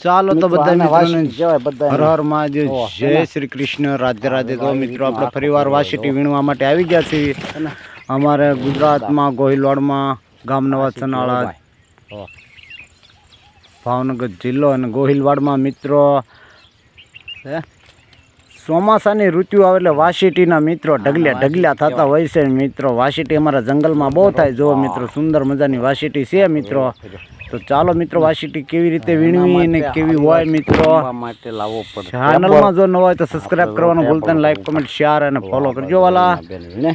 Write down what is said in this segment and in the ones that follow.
ચાલો તો બધા મિત્રોને હર હર મહાદેવ, જય શ્રી કૃષ્ણ, રાધે રાધે. તો મિત્રો આપણે ફરીવાર વાસીટી વીણવા માટે આવી ગયા છીએ અમારે ગુજરાતમાં ગોહિલવાડમાં, ગામ નવા સનાળા, ભાવનગર જિલ્લો અને ગોહિલવાડમાં મિત્રો ચોમાસાની ઋતુ આવે એટલે વાસીટીના મિત્રો ઢગલ્યા થતા હોય છે મિત્રો. વાસીટી અમારા જંગલમાં બહુ થાય. જો મિત્રો સુંદર મજાની વાસીટી છે મિત્રો. તો ચાલો મિત્રો વાસીટી કેવી રીતે વીણવી અને કેવી હોય મિત્રો, ચેનલમાં જો ન હોય તો સબસ્ક્રાઇબ કરવાનું ભૂલતા નહીં, લાઈક કમેન્ટ શેર અને ફોલો કરજો વાલા. અને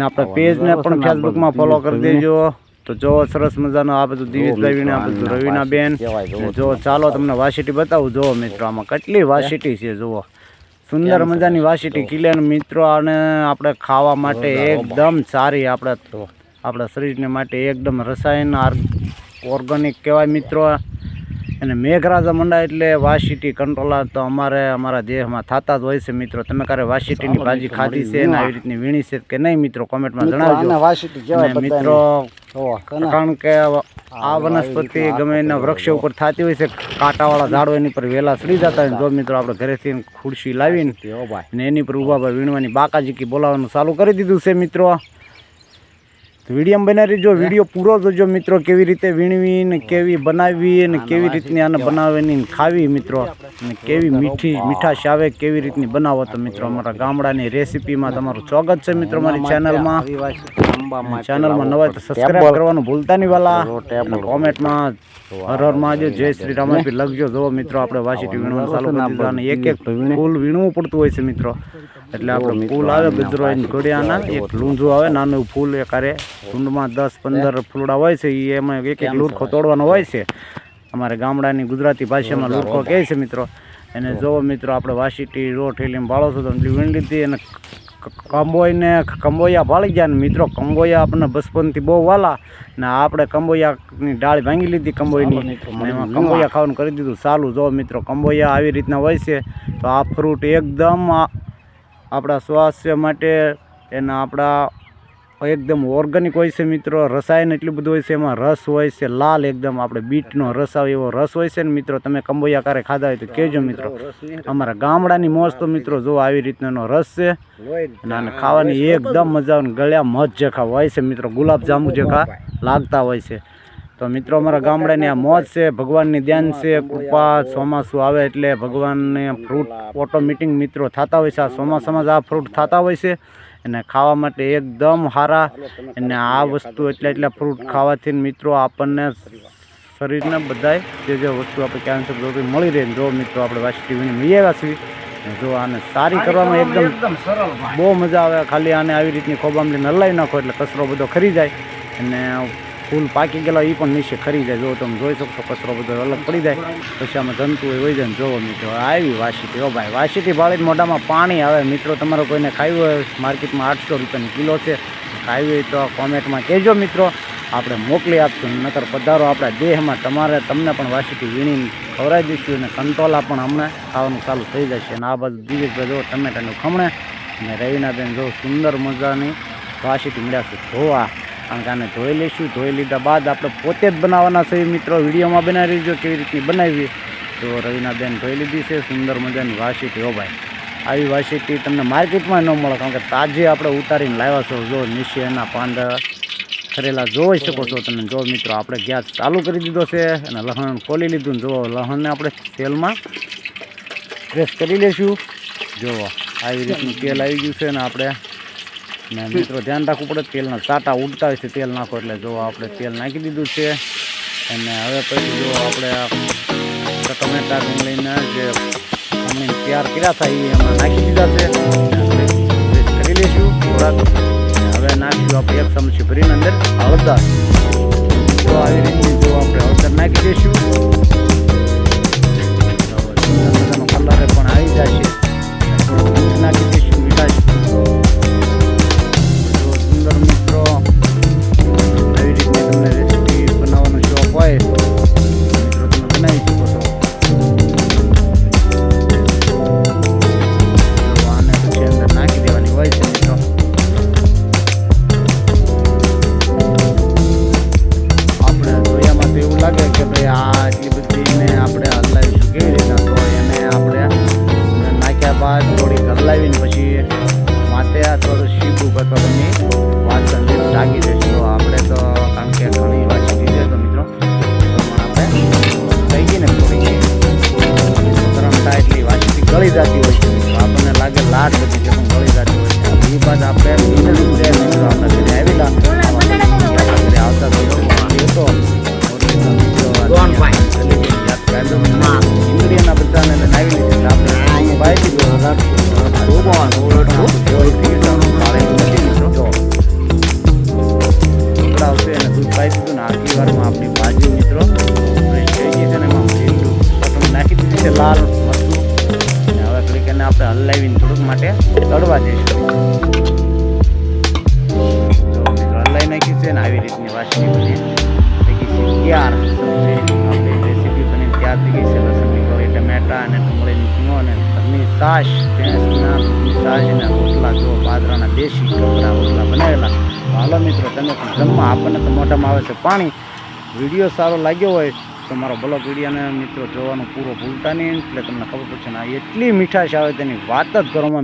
આપણા પેજને પણ ફેસબુકમાં ફોલો કરી દેજો. તો જો સરસ મજાનો આ બધું દિવેશભાઈ વીણે, આ બધું રવિના બેન. જો ચાલો તમને વાસીટી બતાવું. જુઓ મિત્રો આમાં કેટલી વાસીટી છે. જુઓ સુંદર મજાની વાસીટી કિલ્લાનું મિત્રો. અને આપણે ખાવા માટે એકદમ સારી, આપણા શરીરને માટે એકદમ રસાયણ ઓર્ગેનિક કહેવાય મિત્રો. અને મેઘરાજા મંડાય એટલે વાસીટી કંટ્રોલર તો અમારા દેહમાં થતા જ હોય છે મિત્રો. તમે ક્યારે વાસીટીની ભાજી ખાધી છે ને આવી રીતની વીણી છે કે નહીં મિત્રો, કોમેન્ટમાં જણાવજો મિત્રો. કારણ કે આ વનસ્પતિ ગમે એના વૃક્ષ ઉપર થતી હોય છે, કાંટાવાળા ઝાડો એની પર વેલા સડી જતા હોય. જો મિત્રો આપણે ઘરેથી ખુરશી લાવીને એની પર ઊભા વીણવાની બાકાજીકી બોલાવવાનું ચાલુ કરી દીધું છે મિત્રો. વિડીયો બનાવી જો, વિડીયો પૂરો જોજો મિત્રો. કેવી રીતે વીણવી ને કેવી બનાવવી અને કેવી રીતની આને બનાવવાની ખાવી મિત્રો, અને કેવી મીઠાશ આવે કેવી રીતની બનાવો. તો મિત્રો અમારા ગામડાની રેસીપીમાં તમારું સ્વાગત છે મિત્રો મારી ચેનલમાં. ચેનલમાં નવા તો સબસ્ક્રાઇબ કરવાનું ભૂલતા નહીં વાલા. કોમેન્ટમાં હર હર મહાદેવ, જય શ્રી રામ લખજો. જો મિત્રો આપણે વાસીટી વીણવાનું ચાલુ કરી દીધું. અને એક ફૂલ વીણવું પડતું હોય છે મિત્રો. એટલે આપણે ફૂલ આવે ગજરો એની ઘોડિયાના, એક લૂંઝું આવે નાનું ફૂલ, એક આરે ઝુંડમાં 10-15 ફૂલડા હોય છે. એમાં એક લુરખો તોડવાનો હોય છે. અમારે ગામડાની ગુજરાતી ભાષામાં લુરખો કહે છે મિત્રો. એને જોવો મિત્રો આપણે વાસીટી ઠેલીમાં ભાળો છો તો વીણી લીધી. અને કંબોયા ભાળી ગયા ને મિત્રો. કંબોયા આપણને બચપનથી બહુ વાલા ને આપણે કંબોયાની ડાળ ભાંગી લીધી કંબોયની, એમાં કંબોયા ખાવાનું કરી દીધું ચાલુ. જો મિત્રો કંબોયા આવી રીતના હોય છે. તો આ ફ્રૂટ એકદમ આપણા સ્વાસ્થ્ય માટે એના આપણા એકદમ ઓર્ગેનિક હોય છે મિત્રો. રસાયણ એટલું બધું હોય છે, એમાં રસ હોય છે લાલ એકદમ, આપણે બીટનો રસ આવે એવો રસ હોય છે ને મિત્રો. તમે કંબોયા ક્યારે ખાધા હોય તો કહેજો મિત્રો. અમારા ગામડાની મોજ તો મિત્રો જો આવી રીતનો એનો રસ છે. અને ખાવાની એકદમ મજા આવે, ગળ્યા મધ જેખા હોય છે મિત્રો, ગુલાબ જાંબુ જેખા લાગતા હોય છે. તો મિત્રો અમારા ગામડાની આ મોજ છે, ભગવાનની ધ્યાન છે, કૃપા. ચોમાસું આવે એટલે ભગવાનને ફ્રૂટ ઓટોમેટિક મિત્રો થતા હોય છે. આ ચોમાસામાં જ આ ફ્રૂટ થતા હોય છે અને ખાવા માટે એકદમ સારા. અને આ વસ્તુ એટલા ફ્રૂટ ખાવાથી મિત્રો આપણને શરીરને બધાય જે વસ્તુ આપણે કેન્સર મળી રહે. જો મિત્રો આપણે વાસીટી વીણી લઈ આવ્યા છીએ. જો આને સારી કરવામાં એકદમ બહુ મજા આવે. ખાલી આને આવી રીતની ખોબામલીને હલાવી નાખો એટલે કચરો બધો ખરી જાય. અને ફૂલ પાકી ગયેલા એ પણ નીચે ખરી જાય. જો તમે જોઈ શકશો કચરો બધો અલગ પડી જાય. પછી આમાં જંતુ હોય જાય ને. જોવો મિત્રો આવી વાસીટી. ઓ ભાઈ વાસીટી ભાળીને મોઢામાં પાણી આવે મિત્રો. તમારે કોઈને ખાવી હોય માર્કેટમાં 800 રૂપિયાની કિલો છે, ખાવી હોય તો કોમેન્ટમાં કહેજો મિત્રો, આપણે મોકલી આપશું. નકર પધારો આપણા દેહમાં, તમને પણ વાસીટી વીણીને ખવડાવી દઈશું. અને કંટોલા પણ હમણાં ખાવાનું ચાલુ થઈ જશે. અને આ બાજુ દિવેશભાઈ જો ટમેટાનું ખમણે અને રવિના બેન જો સુંદર મજાની વાસીટી મળ્યા છે ધોવા. કારણ કે આને ધોઈ લઈશું. ધોઈ લીધા બાદ આપણે પોતે જ બનાવવાના છે મિત્રો. વિડીયોમાં બનાવી લેજો કેવી રીતની બનાવી. તો રવિના બેન ધોઈ લીધી છે સુંદર મજાની વાસીટી. હો ભાઈ આવી વાસીટી તમને માર્કેટમાં ન મળે, કારણ કે તાજી આપણે ઉતારીને લાવ્યા છો. જો નીચે એના પાંદા ખરેલા જોઈ શકો છો તમે. જો મિત્રો આપણે ગેસ ચાલુ કરી દીધો છે અને લસણ ખોલી લીધું. જો લસણને આપણે તેલમાં પ્રેસ કરી લઈશું. જુઓ આવી રીતનું તેલ આવી ગયું છે. અને આપણે ને મિત્રો ધ્યાન રાખવું પડે, તેલના સાટા ઉડતા હોય છે તેલ નાખો એટલે. જો આપણે તેલ નાખી દીધું છે. અને હવે પછી જો આપણે ટમેટા ડુંગળીને જે ખમણીને તૈયાર કર્યા હતા એ એમાં નાખી દીધા છે. કરી લઈશું થોડાક. હવે નાખીશું આપણે 1 ચમચી ભરીને અંદર હળદર. તો આવી રીતની જો આપણે હળદર નાખી દઈશું. કલર પણ આવી જશે. નાખી દઈશું મીઠાશ. મિત્રો આવી રીતની તમને રેસીપી બનાવવાનો શોખ હોય તો મિત્રો તમે બનાવી શકો છો. આને પછી અંદર નાખી દેવાની હોય છે મિત્રો. આપણે જોયામાં તો એવું લાગે કે ભાઈ આ એટલી બધી ને આપણે જતી હોય છે મિત્રો. આપણને લાગે લાટ બધી છે પણ ગળી જતી હોય છે. એ બાદ આપણે મિત્રો આપણા ઘરે આવેલા આપણા ઘરે આવતા હતો ઇન્દ્રિયના બચ્ચાને લઈને આવી લીધી એટલે આપણે બાઈ દીધું આવશે અને દૂધ પાઈ દીધું ને આખી વારમાં આપણી ભાજી મિત્રો થઈ ગઈ છે ને એમાં પતંગ નાખી દીધી છે લાલ મરચું અને હવે થોડીક એને આપણે હલાવીને થોડુંક માટે તળવા જઈશું. જો મિત્રો હલાવી નાખી છે ને આવી રીતની વાસણી બની થઈ ગઈ છે તૈયાર. સબ્જી આપણી રેસીપી બની તૈયાર થઈ ગઈ છે. લસણની ગોળી, ટમેટા અને ડુંગળીની પીંગો અને ઘરની છાશ, ભેંસના દૂધની છાશ અને રોટલા જો બાજરાના દેશી કપડા રોટલા બનાવેલા. હાલો મિત્રો તમે પણ જમવા. આપણને તો મોઢામાં આવે છે પાણી. વિડીયો સારો લાગ્યો હોય તો મારો બ્લોગ વિડીયોને મિત્રો જોવાનું પૂરો ભૂલતા નહીં એટલે તમને ખબર પડશે ને એટલી મીઠાશ આવે તેની વાત જ કરવામાં